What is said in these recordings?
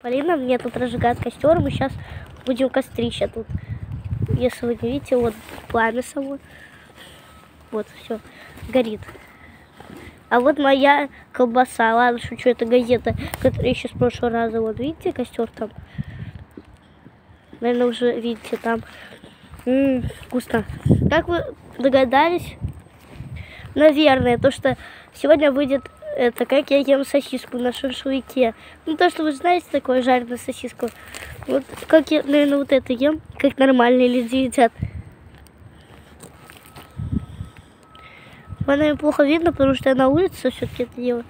Полина мне тут разжигает костер, мы сейчас будем кострища тут. Если вы не видите, вот пламя само. Вот, все, горит. А вот моя колбаса. Ладно, шучу, это газета, которая еще с прошлого раза. Вот, видите, костер там? Наверное, уже видите там. Вкусно. Как вы догадались? Наверное, то, что сегодня выйдет это, как я ем сосиску на шашлыке. Ну, то, что вы знаете, такое жареную сосиску. Вот, как я, наверное, вот это ем, как нормальные люди едят. Вам, наверное, плохо видно, потому что я на улице все-таки это делаю.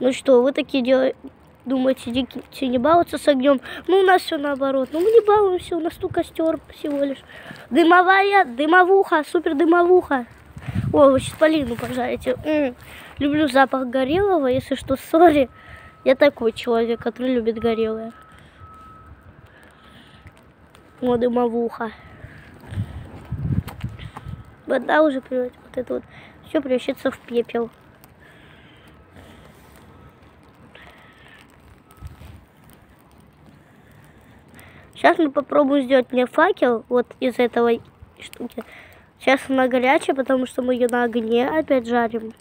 Ну что, вы такие думаете, дети не балуются с огнем? Ну, у нас все наоборот. Ну, мы не балуемся, у нас тут костер всего лишь. Дымовуха, супер дымовуха. О, вы сейчас Полину пожарите. Люблю запах горелого, если что, сори. Я такой человек, который любит горелое. О, дымовуха. Вода уже вот это вот все превращается в пепел. Сейчас мы попробуем сделать мне факел вот из этой штуки. Сейчас она горячая, потому что мы ее на огне опять жарим.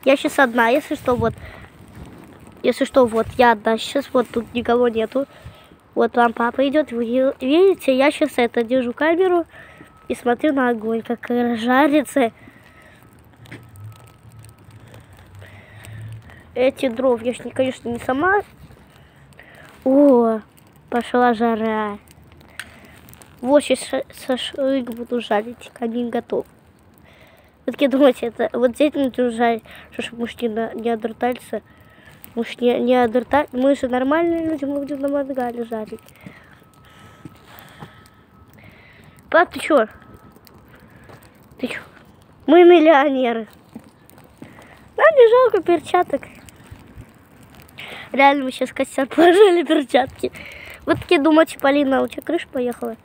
Я сейчас одна, если что, вот. Если что, вот, я одна сейчас, вот тут никого нету. Вот вам папа идет, вы видите, я сейчас это держу камеру и смотрю на огонь, как жарится. Эти дров я, конечно, не сама. О, пошла жара. Вот сейчас шашлык буду жарить, камин готов. Вот такие думаете, это вот здесь нужно жарить, чтобы мужчина не отдуртался. Муж не отдуртать. Мы же нормальные люди, мы будем на мангале жарить. Пап, ты чё? Ты чё? Мы миллионеры. Нам не жалко перчаток. Реально, мы сейчас в костер положили перчатки. Вот такие думаете, Полина, у тебя крыша поехала?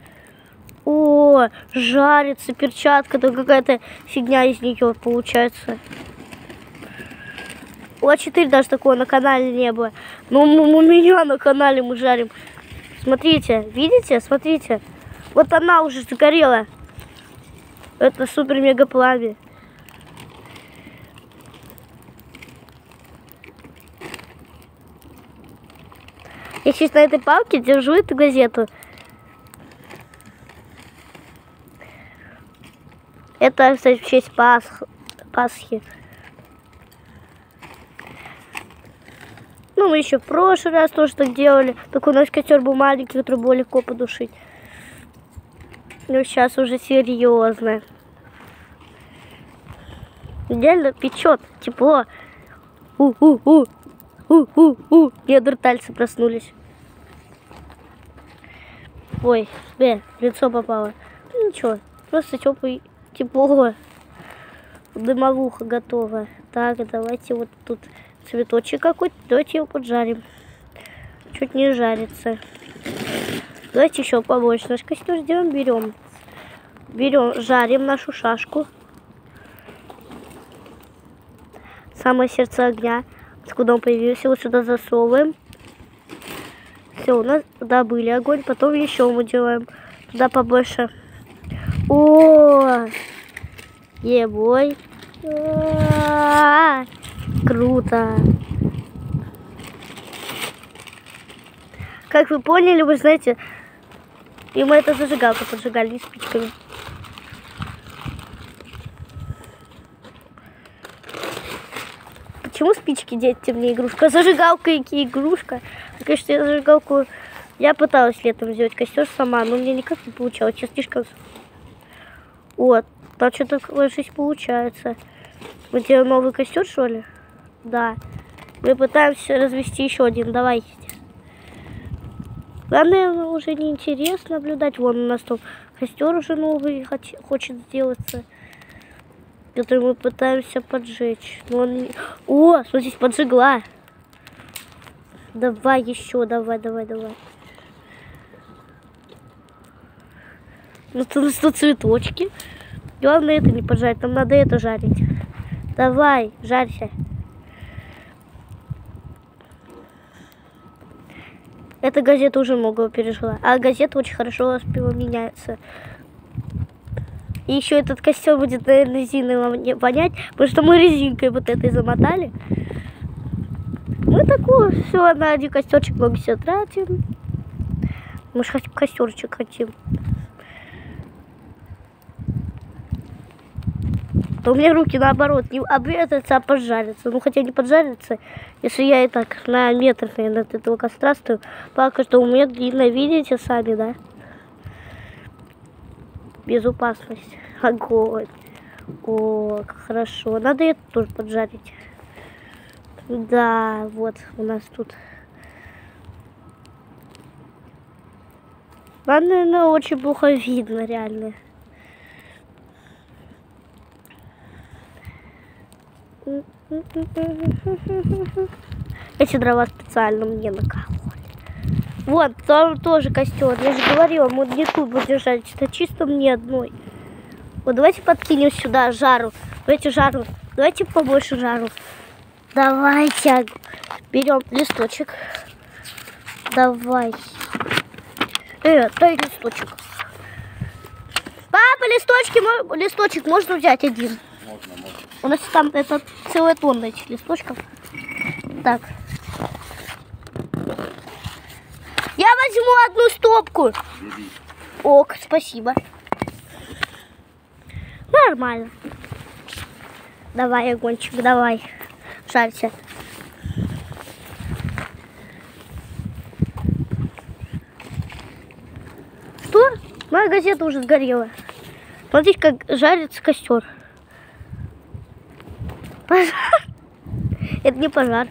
О, жарится перчатка, то какая-то фигня из нее получается. У А4 даже такого на канале не было. Но у меня на канале мы жарим. Смотрите, видите? Смотрите. Вот она уже загорела. Это супер-мега пламя. Я сейчас на этой палке держу эту газету. Это, кстати, в честь Пасхи. Ну, мы еще в прошлый раз тоже так делали. Только у нас костер был маленький, который было легко подушить. Но сейчас уже серьезно. Идеально печет, тепло. Неандертальцы проснулись. Ой, в лицо попало. Ну, ничего, просто теплый, тепло. Дымовуха готова. Так, давайте вот тут цветочек какой-то. Давайте его поджарим. Чуть не жарится. Давайте еще побольше. Наш костер сделаем, берем, жарим нашу шашку. Самое сердце огня. Откуда он появился, вот сюда засовываем. Все, у нас добыли огонь. Потом еще мы делаем туда побольше. О, ебой. Круто. Как вы поняли, вы знаете, и мы это зажигалку поджигали не спичками. Почему спички, дети, мне игрушка? Зажигалка и игрушка. Конечно, я зажигалку... Я пыталась летом сделать костер сама, но мне никак не получалось. Сейчас слишком... Вот. Там что-то ложись получается. Мы делаем новый костер, что ли? Да. Мы пытаемся развести еще один. Давайте. Главное, уже неинтересно наблюдать. Вон у нас там костер уже новый хочет сделаться. Который мы пытаемся поджечь. Но он... О, смотрите, поджигла. Давай еще, давай. Ну, тут цветочки. Главное это не поджарить, нам надо это жарить. Давай, жарься. Эта газета уже много пережила. А газета очень хорошо воспламеняется. И еще этот костер будет, наверное, резиной вонять, потому что мы резинкой вот этой замотали. Мы такую все на один костерчик много все тратим. Мы же костерчик хотим. То у меня руки наоборот не обветрятся, а поджарятся. Ну хотя не поджарятся, если я и так на метр, наверное, от этого костра стою. Пока что у меня длинно, видите сами, да? Безопасность. Огонь. О, как хорошо. Надо это тоже поджарить. Да, вот у нас тут. Нам, наверное, очень плохо видно, реально. Эти дрова специально мне накололи. Вот, там тоже костер. Я же говорила, мы не тут будем жарить, это чисто мне одной. Вот давайте подкинем сюда жару. Давайте жару. Давайте побольше жару. Давайте берем листочек. Давай. Дай листочек. Папа, листочек можно взять один? Можно. У нас там это целая тонна этих листочков. Так. Я возьму одну стопку. Бери. Ок, спасибо. Нормально. Давай, огончик, давай. Жарься. Что? Моя газета уже сгорела. Смотрите, как жарится костер. Пожар. Это не пожар.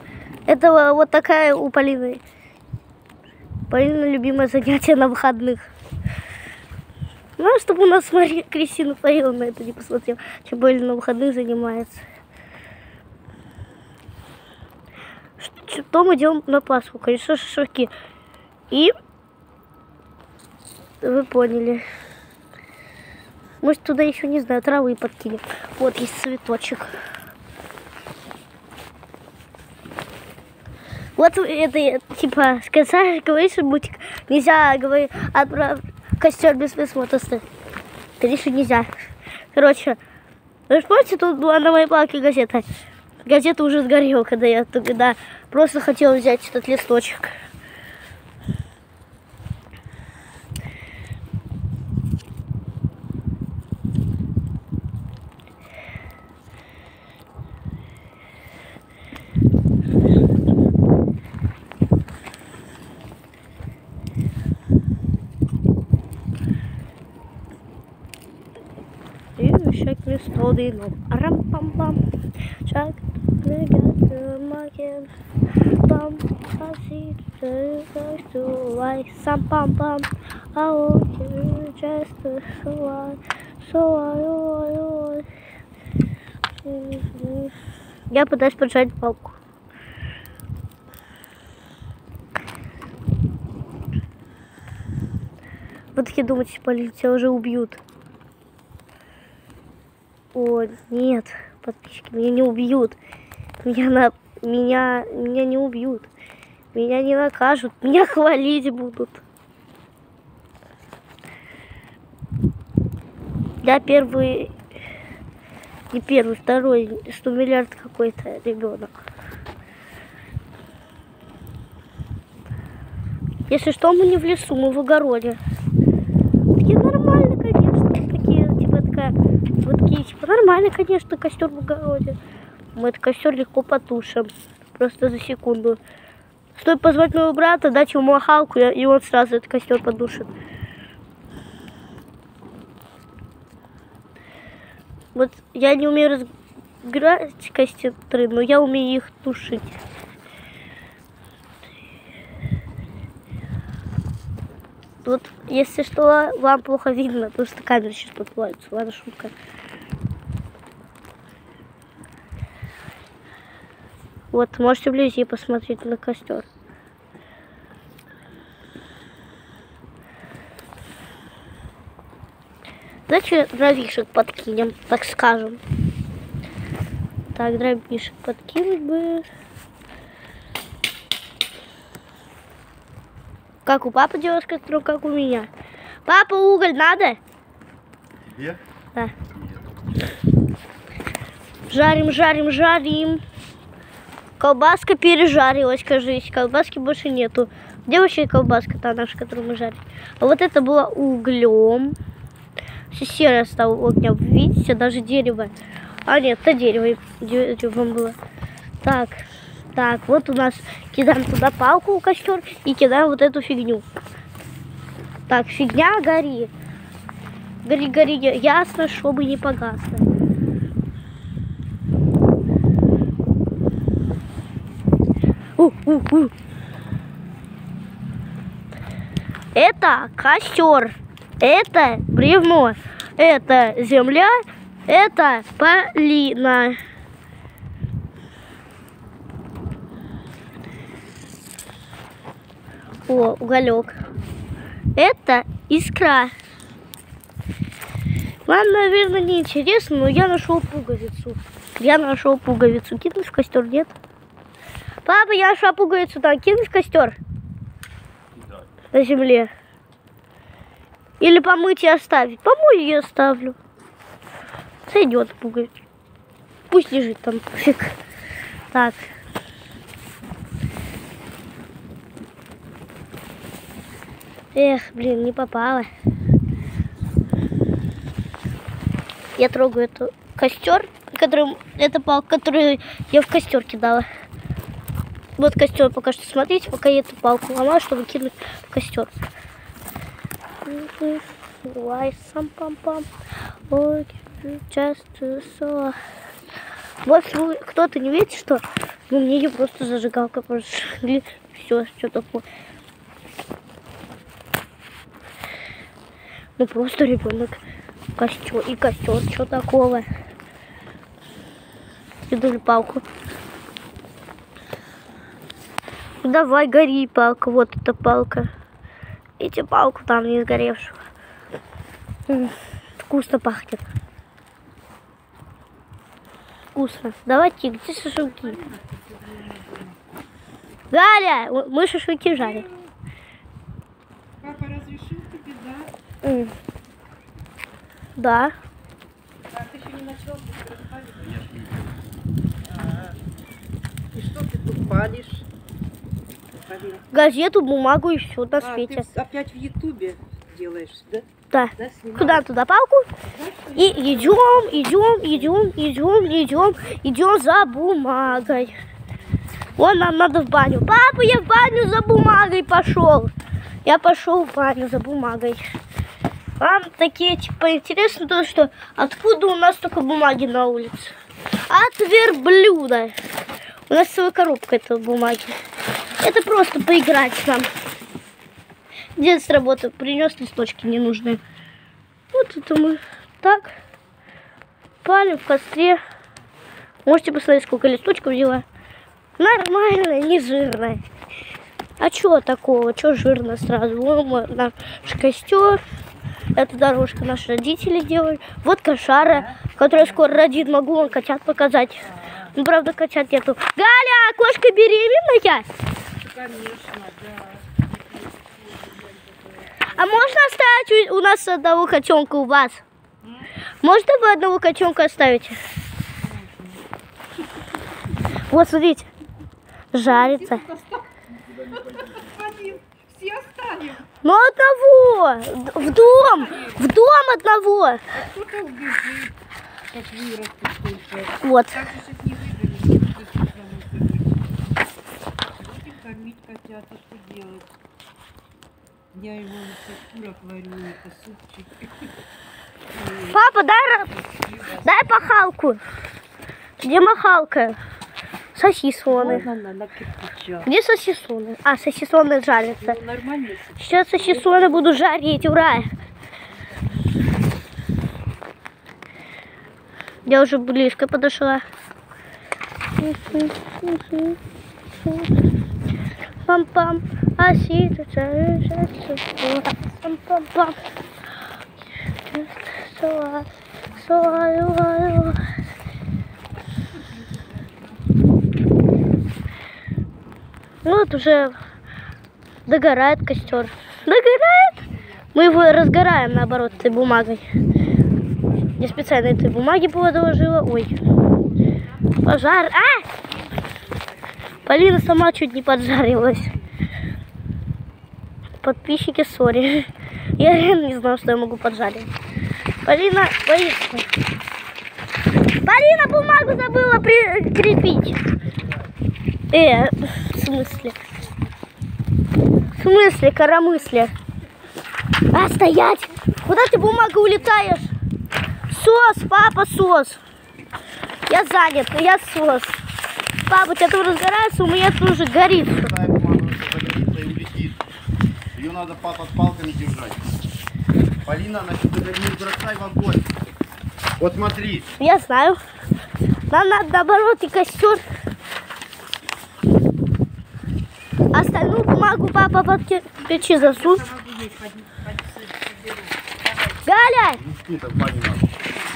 Это вот такая у Полины. Полина любимое занятие на выходных. Ну, чтобы у нас Мария Кристина Фаила на это не посмотрела. Чем более на выходных занимается. Что мы делаем на Пасху? Конечно, шашлыки. И вы поняли. Может, туда еще, не знаю, травы подкинем. Вот есть цветочек. Вот это, типа, сказать, говоришь, мультик, нельзя говорить, костер без присмотра. Конечно, нельзя. Короче, вы же помните, тут была на моей палке газета. Газета уже сгорела, когда я тогда просто хотела взять этот листочек. Shake me slowly, no. Ram pam pam. Shake me get to my hand. Pam, I see the guys to why. Some pam pam. I want you just to so I. Я пытаюсь поджать палку. Вы такие думаете, полиция уже убьют. О, нет, подписчики, меня не убьют. Меня не убьют. Меня не накажут. Меня хвалить будут. Я первый, не первый, второй, 100 миллиард какой-то ребенок. Если что, мы не в лесу, мы в огороде. Такие нормально, конечно. Такие, типа, такая... Вот такие, типа, нормально, конечно, костер в огороде. Мы этот костер легко потушим. Просто за секунду. Стоит позвать моего брата, дать ему махалку, и он сразу этот костер потушит. Вот я не умею разграть костры, но я умею их тушить. Вот, если что, вам плохо видно, потому что камера сейчас подплывается. Ладно, шутка. Вот, можете вблизи посмотреть на костер. Давайте дровишек подкинем, так скажем. Так, дробишек подкинуть бы. Как у папы делаешь костру, как у меня. Папа, уголь надо? Тебе? Да. Жарим, жарим, жарим. Колбаска пережарилась, кажись. Колбаски больше нету. Где вообще колбаска-то наша, которую мы жарим? А вот это было углем. Все серое стало огня. Видите, даже дерево. А нет, это деревом было. Так, так, вот у нас кидаем туда палку в костер и кидаем вот эту фигню. Так, фигня, гори. Гори, гори, ясно, чтобы не погасло. Это костер, это бревно, это земля, это полина. О, уголек. Это искра. Вам, наверное, не интересно, но я нашел пуговицу. Я нашел пуговицу. Кинуть в костер, нет? Папа, я нашла пуговицу там. Кинуть в костер? На земле. Или помыть и оставить. Помою и оставлю. Сойдет пуговица. Пусть лежит там. Фиг. Так. Эх, блин, не попало. Я трогаю эту костер, это палка, которую я в костер кидала. Вот костер пока что, смотрите, пока я эту палку ломаю, чтобы кинуть в костер. Вот кто-то не видит, что ну, мне ее просто зажигалка пошли. Все, что такое. Ну просто ребенок. Костер и костер, что такого? Кидали палку. Давай, гори, палка. Вот эта палка. Эти палку там не сгоревшую. Вкусно пахнет. Вкусно. Давайте, где шашлыки? Галя, мы шашлыки жарим. Папа разрешил тебе, да? Да. А ты еще не начал И что ты тут палишь? Газету, бумагу и все на свете. Ты опять в Ютубе делаешь, да? Да. Да, снимаешь? Куда туда палку? И идем за бумагой. Вон нам надо в баню. Папа, я в баню за бумагой пошел. Я пошел в баню за бумагой. Вам такие типа интересно то, что откуда у нас только бумаги на улице? От верблюда. У нас целая коробка этой бумаги. Это просто поиграть нам. Дед с работы принес листочки ненужные. Вот это мы так палим в костре. Можете посмотреть, сколько листочков взяла. Нормально, не жирно. А чего такого? Чего жирно сразу? Вон наш костер. Это дорожка наши родители делали. Вот кошара, которая скоро родит. Могу вам котят показать. Ну, правда, котят нету. Галя, кошка беременная? Конечно, да. А можно оставить у нас одного котенка у вас? Можно вы одного котенка оставить? Вот, смотрите. Жарится. Все оставим. Ну, одного. В дом. В дом одного. А кто-то убежит, как вырастет только. Вот. Так же сейчас не выгонишь. Будем кормить котят, а что делать? Я его на курок варю, это супчик. Папа, дай пахалку. Где махалка? Сосисоны. На кирпичах. Где сосисоны? А, сосисоны жарятся. Ну, нормально. Сейчас сосисоны буду жарить, ура! Я уже близко подошла. Пам-пам, а пам-пам-пам. Ну вот уже догорает костер. Догорает? Мы его разгораем, наоборот, этой бумагой. Я специально этой бумаги положила. Ой. Пожар. А! Полина сама чуть не поджарилась. Подписчики, сори. Я реально не знала, что я могу поджарить. Полина боится. Полина бумагу забыла прикрепить. В смысле? В смысле, коромысле? А, стоять! Куда ты, бумага, улетаешь? Сос, папа, сос. Я занят, я сос. Папа, у тебя тут разгорается, у меня тут уже горит. Ее надо под палками держать. Полина, она не бросай в огонь. Вот смотри. Я знаю. Нам надо, наоборот, и костер. Остальную бумагу папа под печи засунь. Галя!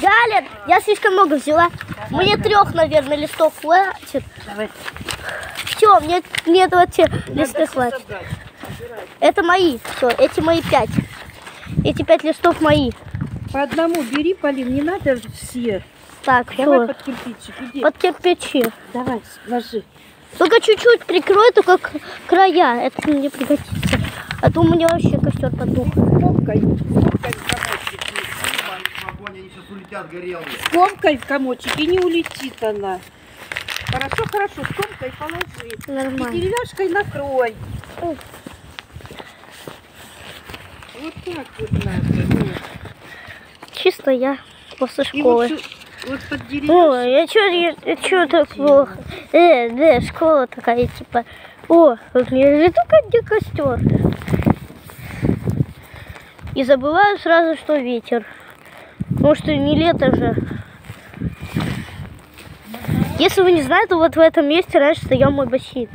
Галя, я слишком много взяла. Мне 3, наверное, листов хватит. Все, мне этого листов хватит. Это мои. Все, эти мои 5. Эти 5 листов мои. По одному бери, Полин, не надо все. Так, Давай все. под кирпичик, иди. Под кирпичи. Давай, ложи. Только чуть-чуть прикрой, только края. Это мне пригодится. А то у меня вообще костер потух. Скомкой Они сейчас улетят горелые. Скомкой в комочек и не улетит она. Хорошо, хорошо, скомкой положи. Нормально. И деревяшкой накрой. Вот так вот надо. Чисто я после И школы. вот под деревяшкой. Ой, я чё так плохо? Да, школа такая, типа. О, вот мне же только где костер. И забываю сразу, что ветер. Потому что не лето же. Если вы не знаете, то вот в этом месте раньше стоял мой бассейн.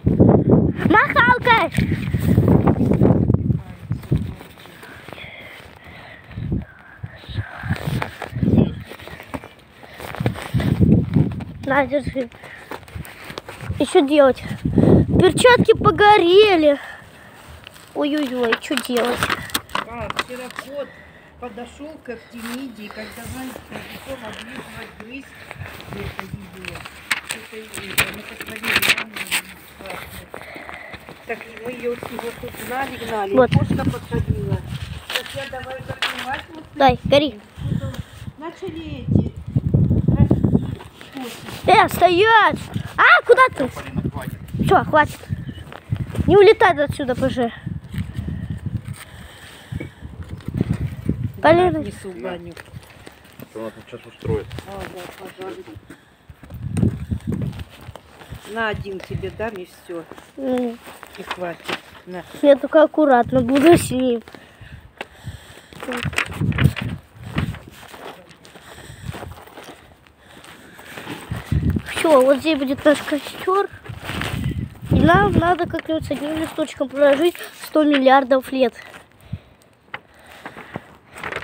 Махалка! На, держи. И что делать? Перчатки погорели. Ой-ой-ой, что делать? Вчера кот подошел к Актиниде, и когда Ванька пришел облизывать грызть, это видео. Мы посмотрели, так мы ее тут гнали. Вот. Кошка подходила. Так я давай закрывать. Вот Дай, гори. начали эти. Стоять! А, куда ты? Полина, хватит. Все, хватит. Не улетай отсюда, пожи. Полина. Несу в баню. Что она тут сейчас устроит? Да, пожалуйста. На один тебе дам и все. И хватит. На. Я только аккуратно буду с ним. Все, вот здесь будет наш костер. И нам надо как-нибудь с одним листочком прожить 100 миллиардов лет.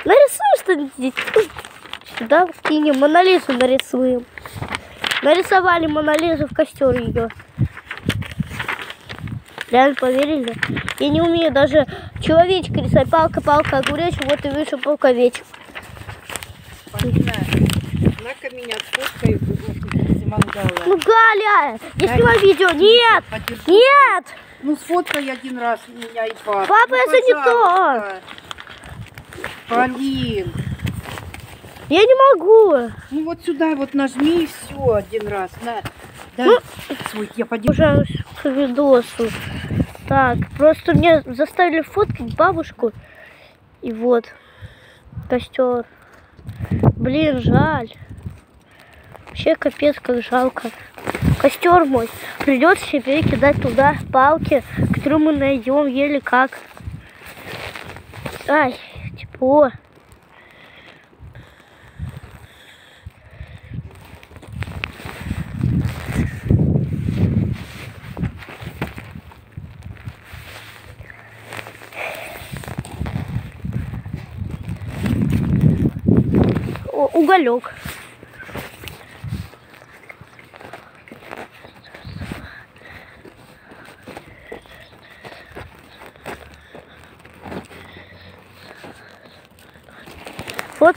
Нарисуем что-нибудь. Сюда вкинем, Монолизу нарисуем. Нарисовали Монолизу в костер ее. Реально поверили? Я не умею даже человечка рисовать. Палка, палка, огуречек. Вот и вышел полковечек. Полина, на-ка меня сфоткай в мангала. Ну, Галя, я снимаю видео. Нет, нет. Ну сфоткай один раз меня и папу. Папа, ну, это не то. пожалуйста. Полин, Я не могу. ну вот сюда вот нажми и все один раз. На. Дай Ну, свой, я подержу. Уже к видосу. Так, просто мне заставили фоткать бабушку. И вот, костер. Блин, жаль. Вообще капец, как жалко. Костер мой. Придется себе кидать туда палки, которые мы найдем еле как. Ай, тепло. Уголек. Вот